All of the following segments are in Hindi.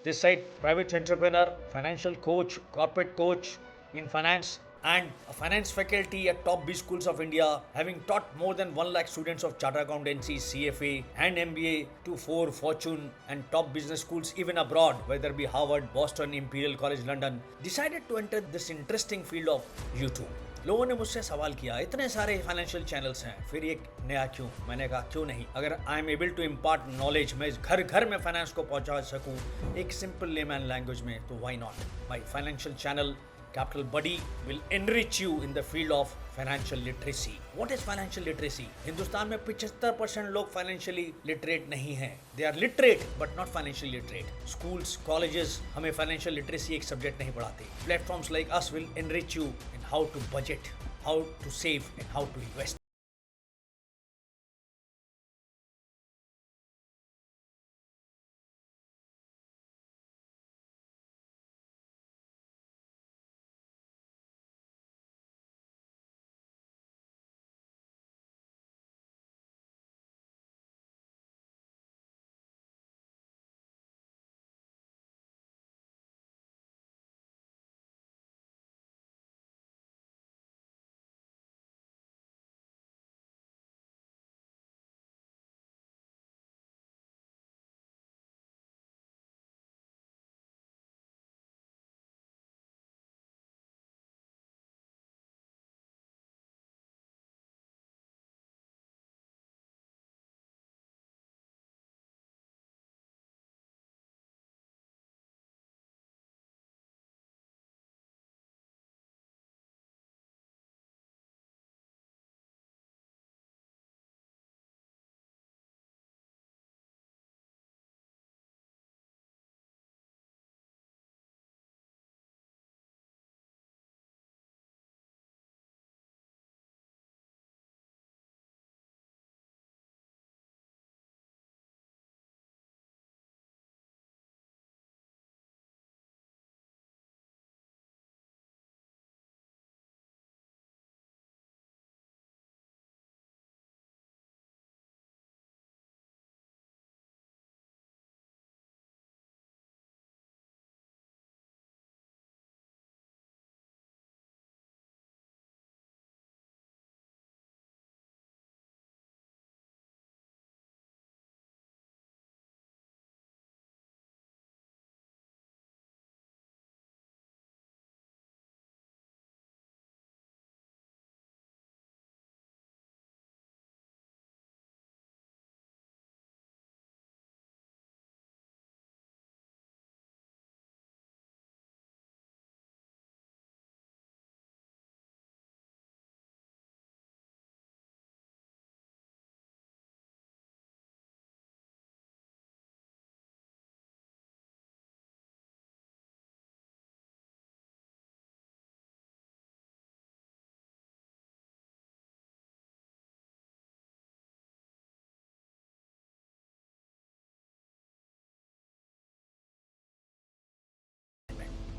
This side, private entrepreneur, financial coach, corporate coach in finance, and a finance faculty at top B schools of India, having taught more than 1 lakh students of charter accountancy, CFA, and MBA to 4 Fortune and top business schools even abroad, whether it be Harvard, Boston, Imperial College London, decided to enter this interesting field of YouTube. लोगों ने मुझसे सवाल किया, इतने सारे फाइनेंशियल चैनल्स हैं, फिर एक नया क्यों? मैंने कहा क्यों नहीं, अगर I am able to impart knowledge, मैं घर घर में फाइनेंस को पहुंचा सकूं एक सिंपल लेमैन लैंग्वेज में, तो why not? My financial channel Capital Buddy will enrich you in the field of financial literacy. What is financial literacy? Hindustan में 75% लोग financially literate नहीं हैं. They are literate but not financially literate. Schools, colleges हमें financial literacy एक subject नहीं पढ़ाते. Platforms like us will enrich you in how to budget, how to save and how to invest.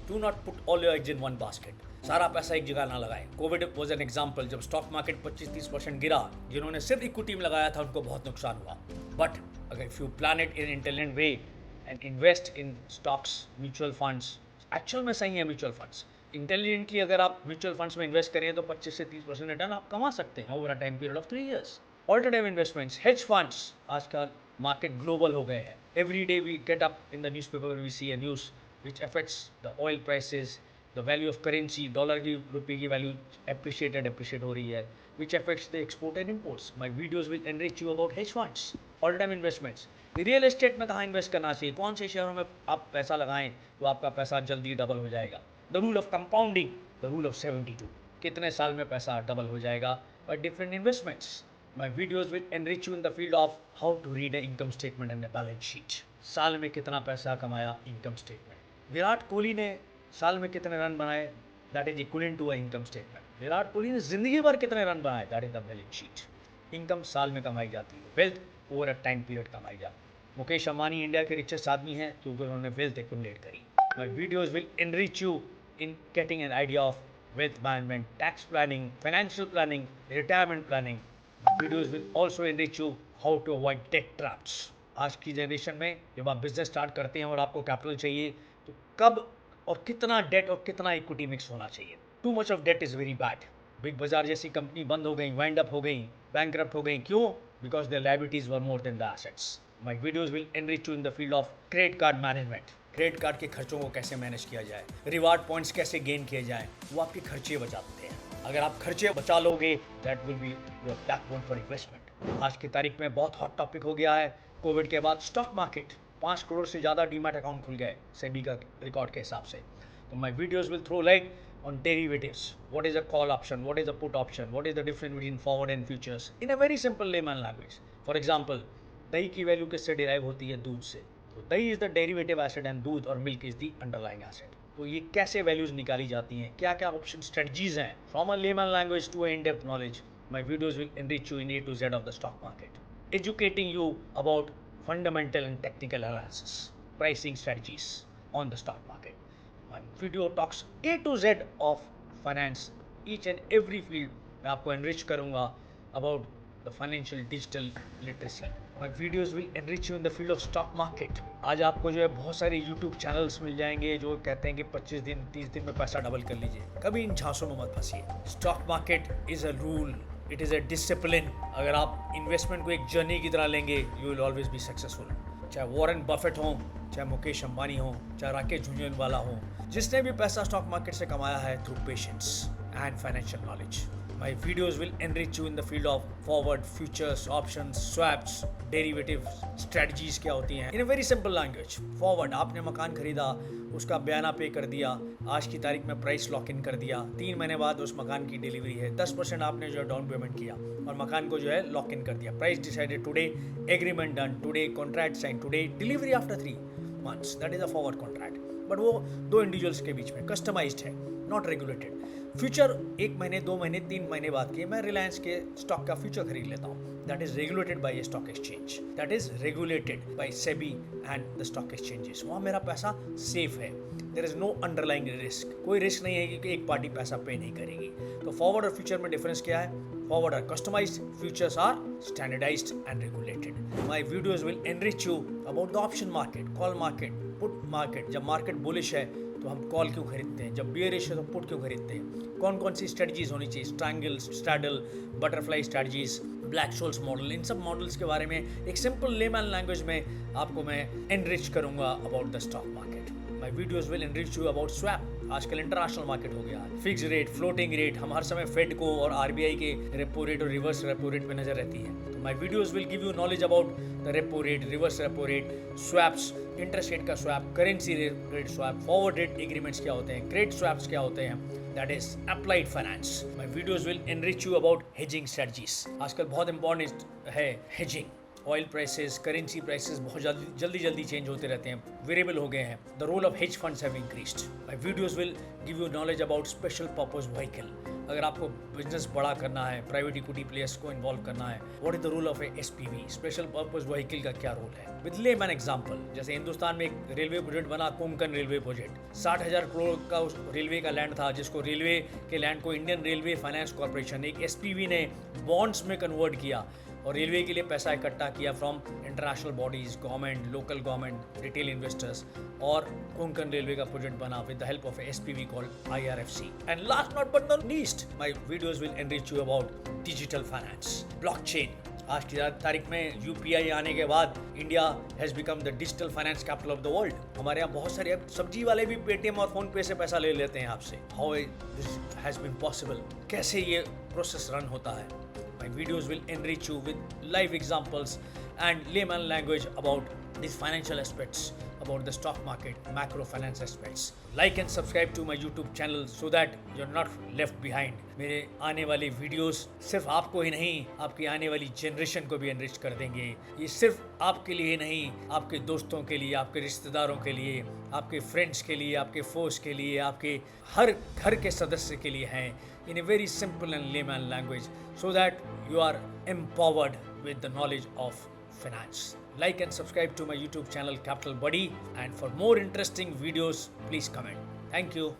Do not put all your eggs in one basket. सारा पैसा एक जगह ना लगाएं. Covid was an example. जब स्टॉक मार्केट 25-30% गिरा, जिन्होंने सिर्फ इक्विटी में लगाया था उनको बहुत नुकसान हुआ. बट अगर if you plan it in intelligent way and invest in stocks, mutual funds, actual में सही है म्यूचुअल फंड्स. इंटेलिजेंटली अगर आप म्यूचुअल फंड्स में इन्वेस्ट करें तो 25 से 30% रिटर्न आप कमा सकते हैं over a time period of 3 years. Alternative investments, hedge funds, आजकल मार्केट ग्लोबल हो गए हैं. Every day we get up in the newspaper, we see a news which affects the oil prices, the value of currency, dollar की रुपये की वैल्यू appreciate हो रही है, which affects the export and imports. My videos will enrich you about hedge funds, all-time investments. Real estate में कहाँ इन्वेस्ट करना चाहिए, कौन से शेयरों में आप पैसा लगाएं तो आपका पैसा जल्दी डबल हो जाएगा. The rule of compounding, the rule of 72, कितने साल में पैसा डबल हो जाएगा by different investments. My videos will enrich you in the field of how to read an income statement and a balance sheet. साल में कितना पैसा कमाया, इनकम स्टेटमेंट. विराट कोहली ने साल में कितने रन बनाए, that is equivalent to a income statement. Virat Kohli ने जिंदगी भर कितने रन बनाए, that is the balance sheet. Income साल में कमाई जाती है, wealth over a time period कमाई जाती है. मुकेश अंबानी इंडिया के रिचेस्ट आदमी हैं क्योंकि उन्होंने वेल्थ एक्यूमुलेट करी. My videos will enrich you in getting an idea of wealth management, tax planning, financial planning, retirement planning. Videos will also enrich you how to avoid debt traps. आज की जनरेशन में जब आप बिजनेस स्टार्ट करते हैं और आपको कैपिटल चाहिए तो कब और कितना डेट और कितना इक्विटी मिक्स होना चाहिए। Too much of that is very bad. Big बाजार जैसी कंपनी बंद हो गई, वाइंड अप हो गई, बैंकरप्ट हो गई। क्यों? Because their liabilities were more than the assets. My videos will enrich you in the field of credit card management. Credit card के खर्चों को कैसे मैनेज किया जाए, रिवार्ड पॉइंट्स कैसे गेन किए जाए, वो आपके खर्चे बचाते हैं। अगर आप खर्चे बचा लोगे that will be your backbone for investment. आज की तारीख में बहुत हॉट टॉपिक हो गया है कोविड के बाद स्टॉक मार्केट। 5 करोड़ से ज़्यादा डीमैट अकाउंट खुल गए सेबी का रिकॉर्ड के हिसाब से। तो my videos will throw light on derivatives. What is a call option? What is a put option? What is the difference between forward and futures? In a very simple layman language. For example, दही की वैल्यू किससे डिराइव होती है? दूध से। तो dahi is the derivative asset and दूध और milk is the underlying asset. तो ये कैसे वैल्यूज निकाली जाती हैं, क्या क्या ऑप्शन स्ट्रेटजीज हैं? From a layman language to in depth knowledge, my videos will enrich you in A to Z of the stock market, educating you about fundamental and technical analysis, pricing strategies on the stock market. My video talks A to Z of finance, each and every field मैं आपको enrich करूँगा about the financial digital literacy. My videos will enrich you in the field of stock market. आज आपको जो है बहुत सारे YouTube चैनल्स मिल जाएंगे जो कहते हैं कि 25 दिन 30 दिन में पैसा डबल कर लीजिए। कभी इन झांसों में मत फंसिए। Stock market is a rule, it is a discipline. अगर आप इन्वेस्टमेंट को एक जर्नी की तरह लेंगे you will always be successful. चाहे वॉरेन बफेट हो, चाहे मुकेश अंबानी हो, चाहे राकेश झुंझुनवाला हो, जिसने भी पैसा स्टॉक मार्केट से कमाया है through patience and financial knowledge. My videos will enrich you in the field of forward, futures, options, swaps, derivatives, strategies क्या होती हैं in a very simple language. Forward, आपने मकान खरीदा, उसका बयाना पे कर दिया, आज की तारीख में प्राइस लॉक इन कर दिया, 3 महीने बाद उस मकान की डिलीवरी है, 10% आपने जो है डाउन पेमेंट किया और मकान को जो है लॉक इन कर दिया। Price decided today, agreement done today, contract sign today, delivery after 3 months, that is a forward contract. But वो 2 इंडिविजुअल्स के बीच में कस्टमाइज्ड है, नॉट रेगुलेटेड। फ्यूचर 1 महीने, 2 महीने, 3 महीने बाद के मैं रिलायंस के स्टॉक का फ्यूचर खरीद लेता हूँ। That is regulated by a stock exchange, that is regulated by SEBI and the stock exchanges. वहाँ मेरा पैसा सेफ है, there is no underlying risk. कोई रिस्क नहीं है कि एक पार्टी पैसा पे नहीं करेगी। तो फॉरवर्ड और फ्यूचर में डिफरेंस क्या है? Forward are customized, futures are standardized and regulated. My videos will enrich you about the option market, call market, put market. जब मार्केट बुलिश है तो हम कॉल क्यों खरीदते हैं, जब बेयरिश है तो पुट क्यों खरीदते हैं, कौन कौन सी स्ट्रेटजीज होनी चाहिए, triangle, straddle, butterfly strategies, black Scholes model, इन सब मॉडल्स के बारे में एक सिंपल लेमैन लैंग्वेज में आपको मैं एनरिच करूंगा about the stock market. My videos will enrich you about swap. आजकल इंटरनेशनल मार्केट हो गया है, फिक्स रेट, फ्लोटिंग रेट, हम हर समय फेड को और आरबीआई के रेपो रेट और रिवर्स रेपो रेट पे नजर रहती है। तो my videos will give you knowledge about the repo rate, reverse repo rate, swaps, interest rate का swap, currency rate swap, forward rate agreements क्या होते हैं, क्रेडिट स्वैप्स क्या होते हैं, that is applied finance. My videos will enrich you about hedging strategies. आजकल बहुत इंपॉर्टेंट है hedging. Oil prices, currency prices बहुत जल्दी चेंज होते रहते हैं, वेरिएबल हो गए हैं। The role of hedge funds have increased. My videos will give you knowledge about special purpose vehicle. अगर आपको बिजनेस बड़ा करना है, प्राइवेट इक्विटी प्लेयर्स को इन्वॉल्व करना है, what is the role of a SPV, special purpose vehicle का क्या रोल है। विद लेमैन एग्जांपल, जैसे हिंदुस्तान में एक रेलवे प्रोजेक्ट बना, कोंकण रेलवे प्रोजेक्ट, 60,000 करोड़ का उस रेलवे का लैंड था, जिसको रेलवे के लैंड को इंडियन रेलवे फाइनेंस कॉर्पोरेशन, एक एसपीवी ने बॉन्ड्स में कन्वर्ट किया और रेलवे के लिए पैसा इकट्ठा किया from international bodies, government, local government, retail investors, और कोंकण रेलवे का प्रोजेक्ट बना with the help of SPV called IRFC। And last not but not least, my videos will enrich you about digital finance, blockchain. आज की तारीख में UPI आने के बाद India has become the digital finance capital of the world. हमारे यहाँ बहुत सारे सब्जी वाले भी पेटीएम और फोन पे से पैसा ले लेते हैं आपसे। How this has been possible, कैसे ये प्रोसेस रन होता है। My videos will enrich you with live examples and layman language about these financial aspects, about the stock market, macro finance aspects. Like and subscribe to my YouTube channel so that you're not left behind. मेरे आने वाले वीडियोस सिर्फ आपको ही नहीं, आपकी आने वाली जनरेशन को भी एनरिच कर देंगे। ये सिर्फ आपके लिए नहीं, आपके दोस्तों के लिए, आपके रिश्तेदारों के लिए, आपके फ्रेंड्स के लिए, आपके फोर्स के लिए, आपके हर घर के सदस्य के लिए हैं, in a very simple and layman language, so that you are empowered with the knowledge of finance. Like and subscribe to my YouTube channel Capital Buddy, and for more interesting videos please comment. Thank you.